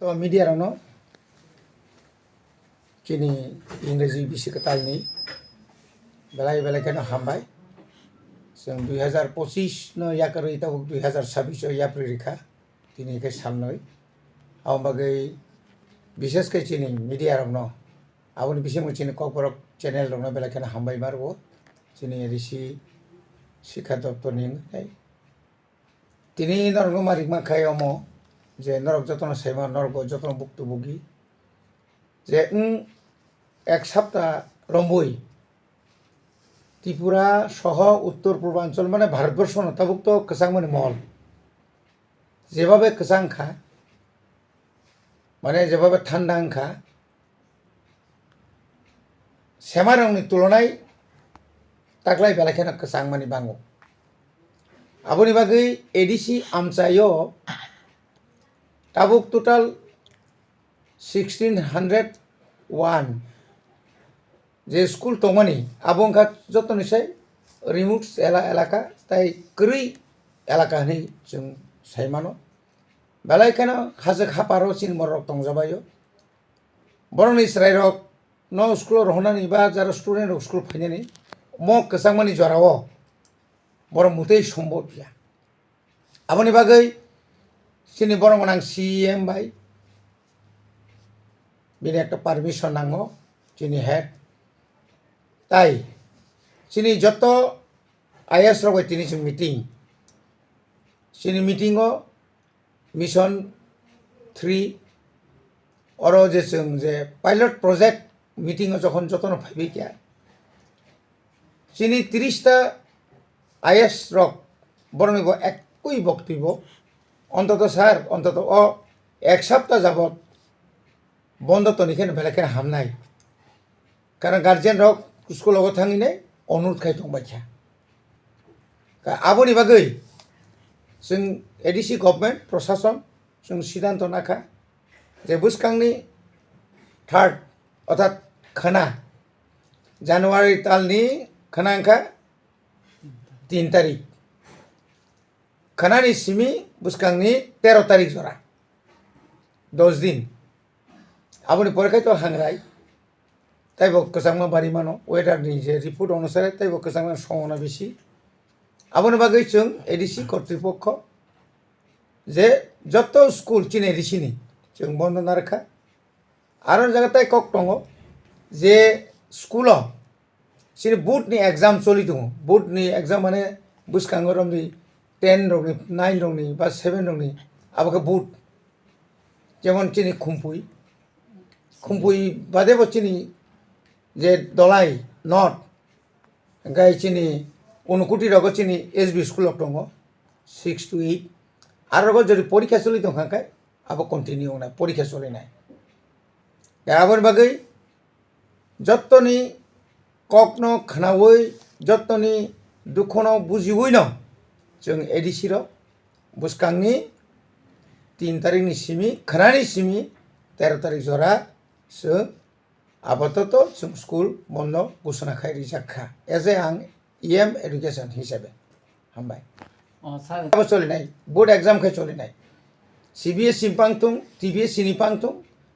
তো মিডিয়ারनो chini इंग्रेजी बिसिकतालनि बेलाय बेलायखौनो हामबाय जों 2025 no याकरै ता 2026 या प्रिरिखा दिनै के सामनै आवबागै विशेष के chini मिडियारनो आबनि बिसिमो chini ककबरक चैनल रनो बेलायखौनो हामबाय मारबो chini ऋषि शिक्षा दप्तरनि তিনি নরক মারিক মাখায় অমো যে নরক যতন সেমা নরক যতন ভুক্তভোগী যে এক সপ্তাহ রম্বই ত্রিপুরা সহ উত্তর পূর্বাঞ্চল মানে ভারতবর্ষ নতাভুক্ত কসাং মানে মল যেভাবে কসাংখা মানে যেভাবে ঠান্ডাংখা সেমা রংনি তুলনায় তাকলাই বেলাখানা কসাং মানে বাঙ্গো aboni bagai edisi amsayo tabuk total 1601 je school tongmani abongkha jotoni sai remote elaka tai kri elaka ni jung saimano belai kana khajak haparo chin morok tongjabayo boroni srai rok no school rohnani ba jara student rok school phainani mok kasangmani jorao বড় মুতেই সম্ভব ইয়া আপনি বাগৈ চিনি বড় মনাং CM ভাই বিনি একটা permission নাঙ্গো চিনি হেড তাই চিনি যত আইএস রবাই তিনি মিটিং চিনি মিটিংও মিশন 3 অর যে যে পাইলট প্রজেক্ট মিটিংও যখন যতন ভাবি কিয়া চিনি 30টা আইএস রক বরণিব একই বক্তব্য অন্তত স্যার অন্তত এক সপ্তাহ যাবত বন্ধ তো নিখেন বেলাখেন হামনাই কারণ গার্জেন রক স্কুল থাঙি নাই অনুরোধ খাই দंबायखा आबनि बागै जों एडिसि गभर्नमेंट प्रशासन जों सिद्धांत नाखा जे बुसखांनि 3rd अर्थात खाना जानुवारि तालनि खानांखा 3 तारिख खानानि सिमी बुसखांनि 13 तारिख जरा 10 दिन आबनि परीक्षा तो हांग्राय ताइबो कसांमा बारि मानो वेदारनि जे रिपोर्ट अनुसारे ताइबो कसांमा संना बेसि आबनि बागै जों एडिसि कर्तृपक्ष जे जत स्कुल चिन एडिसिनि जों बन्द नारखा आरो जायगाताय कक दङ जे स्कुलाव सिरि बोर्डनि एग्जाम चलि दङ बोर्डनि एग्जाम माने बुसखाङो रंनि 10 रंनि 9 रंनि बा 7 रंनि आबोखौ बोर्ड जेमन चिनि खुमपुई बादेबो चिनि जे दलाई नर्थ गाय चिनि उनकुटी रगो चिनि एसबी स्कुल दङ 6 to 8 आरो जदि परीक्षा चलि दङ खाय आबो कन्टिन्यू ना परीक्षा चलिनाय दा आबोर बागै जत्तनि ककनो खानावै जत्तनि दुखनो बुजिवै न जों एडिसि र बुसखांनि 3 तारिखनि सिमी खानानि सिमी 13 तारिख जरा जों आपातत जों स्कुल बन्द घोषणा खायरि जाखा एज ए आं इएम एडुकेशन हिसाबै हामबाय अब चलिनाय बोर्ड एग्जाम खाय चलिनाय सीबीएसई पांगतुं टीबीएसई नि पांगतुं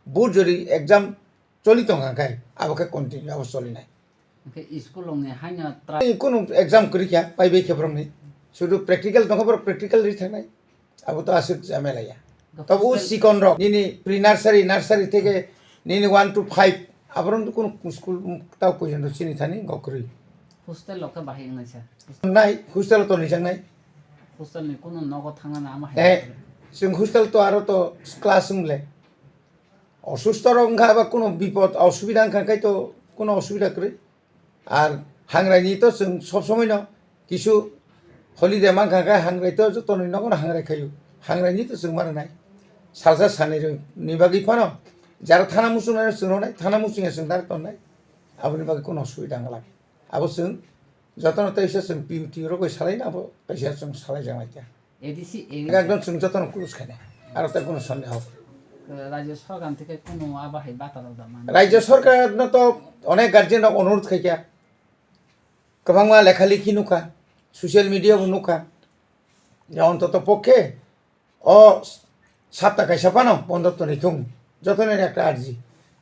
बोर्ड जरि एग्जाम चलि दंखाय आबोखौ कन्टिन्यू अब चलिनाय स्कुल ने हाइना কোনো एग्जाम करिखा पाइबे खेब्रमनि शुद्ध प्रेक्टिकल दंखबर प्रेक्टिकल रि थानाय अब तो आसुक जामेलाया तब उ सिकन र निनि प्रि नार्सारी থেকে निनि 1 to 5 आबरन कोन स्कुल ताव पयजन सिनि थानि गकरि हस्टेल लका बाहाय नायसा नाय हस्टेल तो निजांनाय हस्टेल नि कोनो नग थाङा ना आमा जों हस्टेल तो आरो तो क्लास जोंले असुस्थ रंखा बा कोनो विपद असुबिदा ओंखारखाय तो कोनो असुबिदा करे আর হাংরাইনি তো जों सब समय न किसु हलिडे मांखाखाय हांग्राय तो जतन नगन हांग्राय खायो हांग्रायनि तो जों मारनाय सालसा सानै नि बागै फानो যারা থানা মুসুनाय जोंनाय থানা मुसुङा जों दार तननाय आबनि बागै कोनो असुबिदा नंला आबो जों जतन तैसे जों पिउटि रगै सालायना आबो तैसे जों सालाय जानाय त्या एडिसि एकदम जों जतन क्लोज खाने आरो ता कोनो सन्देह राज्य सरकार থেকে কোনো আবাহাই বাতা দাও মানে राज्य सरकार न तो अनेक गार्जेन अनुरोध खायखा गोबां लेखालेखि नुखा ससियेल मिडियायाव नुखा अन्तत पक्षे 7টা কাইসা পানো 15 ni thung jotone একটা আরজি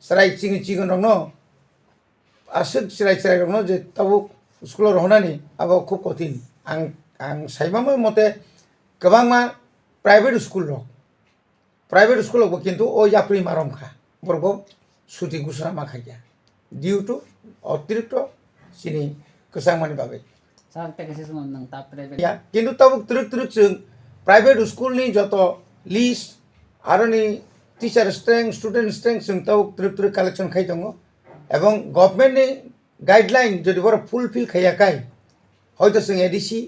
সারাই চিকন রং আসুক চিরাই রং যে তাবো স্কুলাव রহনানি আবো খুব কঠিন आं साइबामो मते गोबां मा प्राइवेट स्कुल किन्तु ओ याप्रि मारमखा बरगो सुति घोषणा मा खाया डिउ टू अतिरिक्त सिनि गोसांमानि बागै सार तेकेसे समाव नों ता प्राइवेट या किन्तु तब तुरुक जों प्राइवेट स्कुल नि जत लिस्ट आरो नि टीचार स्ट्रेंथ स्टूडेंट स्ट्रेंथ जों तब तुरुक कालेक्शन खाइ दङ एवं गभर्नमेंट नि गाइडलाइन जदि बर फुलफिल खायाखाय हयतो जों एडिसि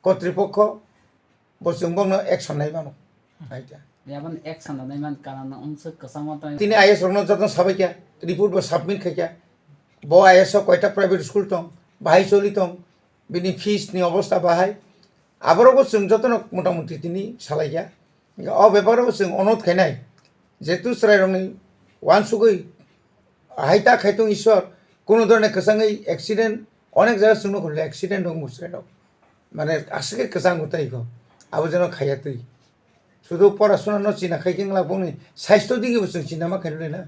কর্তৃপক্ষ বসুংবংনো অ্যাকশন নাইবানো আইটা याबन एक्शन नायमान कारण उनसे कसमत তিনি আইএস রং যতন সাবাইকা রিপোর্ট বা সাবমিট খাইকা ব আইএস কয়টা প্রাইভেট স্কুল দं বাহাই চলি দं বিনি ফিস नि অবস্থা বাহাই আবারও जों যতন মোটামুটি তিনি সালাইয়া অ ব্যাপারেও जों অনুরোধ খাইনাই যেহেতু সরাই রংনি ওয়ান সুগৈ হাইতা খাইতং ঈশ্বর কোনো ধরনের কসাঙ্গই অ্যাক্সিডেন্ট অনেক জায়গা শুনো করলে অ্যাক্সিডেন্ট দं মুসরাইরাও মানে আসলে কেসাং উতাইগো আবো যেন খাইয়া তুই শুধু পড়াশোনা ন চিনা খাইকিং লাবনি স্বাস্থ্য দিকে বসে চিনা মা খাইলে না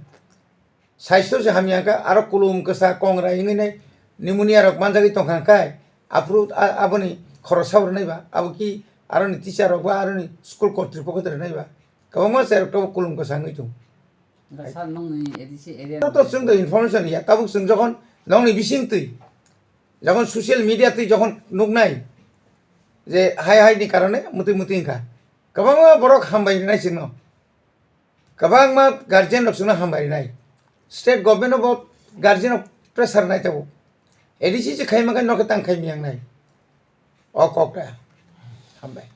স্বাস্থ্য যে হামিয়াকা আরো কুলুম কেসা কংরা ইংই নাই নিউমোনিয়া রক মানজাগি তংখানকাই আপ্রু আবনি খরচ সাবর নাইবা আবো কি আরো নি টিচার রক বা আরো নি স্কুল কর্তৃপক্ষ ধরে নাইবা গোबां मा सेर तो कुलुम केसा ngै दं सार नंनि एडिसि एरिया তো जों द इनफरमेशन या ताबुक जों যখন नंनि बिसिं তুই যখন সোশ্যাল মিডিয়া তুই যখন নুকনাই যে হাইनि कारणे मुति इंखा गोबां बरक हामबायनाय जोंनो गोबां मा गार्जियन रक्सनो हामबायनाय state government of guardian of प्रेसार नाय ताबो एडिसि जे खाइमाखै नखे तां खाइमियां नाय अ ककटा हामबाय